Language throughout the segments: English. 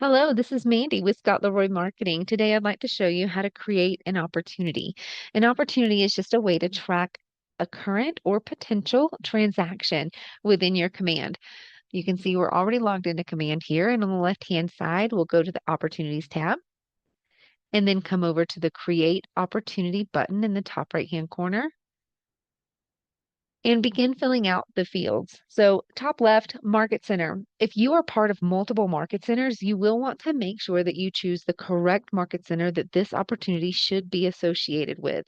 Hello, this is Mandy with Scott Leroy Marketing. Today, I'd like to show you how to create an opportunity. An opportunity is just a way to track a current or potential transaction within your command. You can see we're already logged into command here, and on the left-hand side, we'll go to the Opportunities tab and then come over to the Create Opportunity button in the top right-hand corner and begin filling out the fields. So top left, market center. If you are part of multiple market centers, you will want to make sure that you choose the correct market center that this opportunity should be associated with.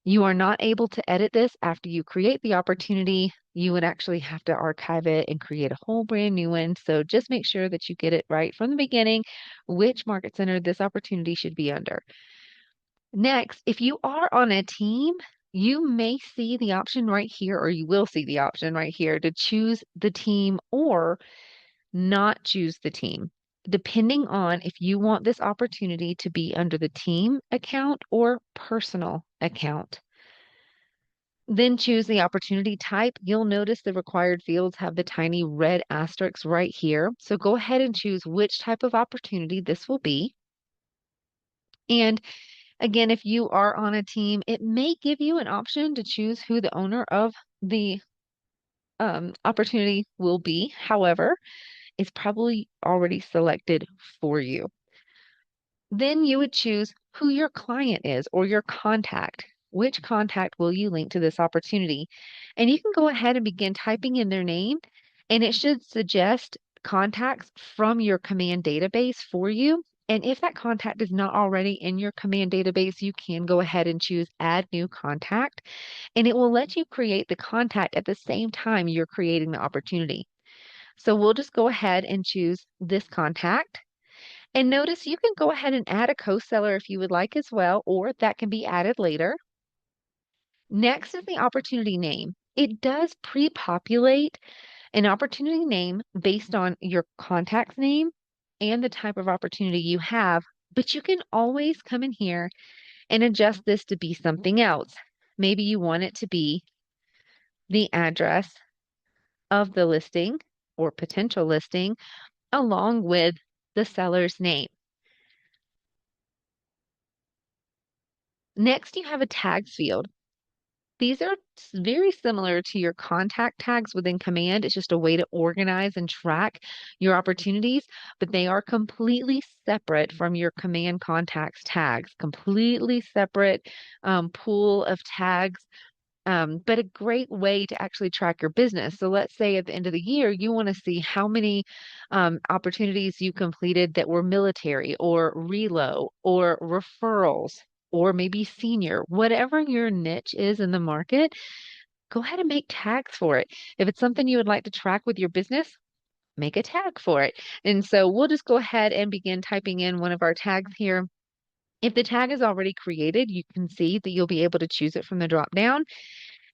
You are not able to edit this after you create the opportunity. You would actually have to archive it and create a whole brand new one. So just make sure that you get it right from the beginning, which market center this opportunity should be under. Next, if you are on a team, you may see the option right here, or you will see the option right here to choose the team or not choose the team, depending on if you want this opportunity to be under the team account or personal account. Then choose the opportunity type. You'll notice the required fields have the tiny red asterisks right here. So go ahead and choose which type of opportunity this will be. And again, if you are on a team, it may give you an option to choose who the owner of the opportunity will be. However, it's probably already selected for you. Then you would choose who your client is or your contact. Which contact will you link to this opportunity? And you can go ahead and begin typing in their name, and it should suggest contacts from your command database for you. And if that contact is not already in your command database, you can go ahead and choose Add New Contact, and it will let you create the contact at the same time you're creating the opportunity. So we'll just go ahead and choose this contact. And notice you can go ahead and add a co-seller if you would like as well, or that can be added later. Next is the opportunity name. It does pre-populate an opportunity name based on your contact's name and the type of opportunity you have, but you can always come in here and adjust this to be something else. Maybe you want it to be the address of the listing or potential listing along with the seller's name. Next, you have a tags field. These are very similar to your contact tags within Command. It's just a way to organize and track your opportunities, but they are completely separate from your Command contacts tags, completely separate pool of tags. But a great way to actually track your business. So let's say at the end of the year, you want to see how many opportunities you completed that were military or relo or referrals or maybe senior, whatever your niche is in the market, go ahead and make tags for it. If it's something you would like to track with your business, make a tag for it. And so we'll just go ahead and begin typing in one of our tags here. If the tag is already created, you can see that you'll be able to choose it from the drop down.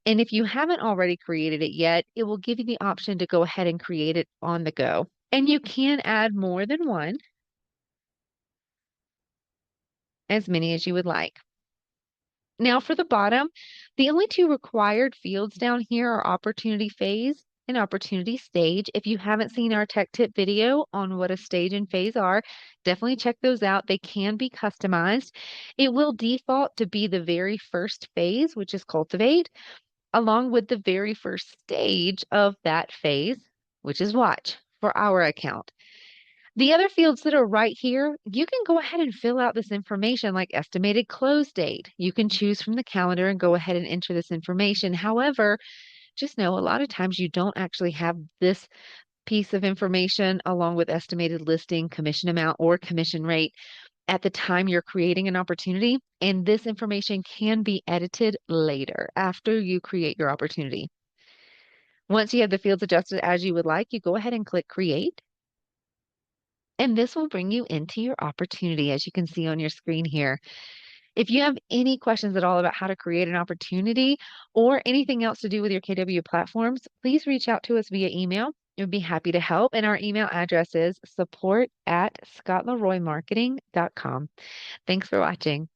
And if you haven't already created it yet, it will give you the option to go ahead and create it on the go. And you can add more than one, as many as you would like. Now for the bottom, the only two required fields down here are opportunity phase and opportunity stage. If you haven't seen our tech tip video on what a stage and phase are, definitely check those out. They can be customized. It will default to be the very first phase, which is cultivate, along with the very first stage of that phase, which is watch for our account. The other fields that are right here, you can go ahead and fill out this information like estimated close date. You can choose from the calendar and go ahead and enter this information. However, just know a lot of times you don't actually have this piece of information along with estimated listing, commission amount, or commission rate at the time you're creating an opportunity. And this information can be edited later after you create your opportunity. Once you have the fields adjusted as you would like, you go ahead and click Create. And this will bring you into your opportunity, as you can see on your screen here. If you have any questions at all about how to create an opportunity or anything else to do with your KW platforms, please reach out to us via email. We'd be happy to help. And our email address is support@scottleroymarketing.com. Thanks for watching.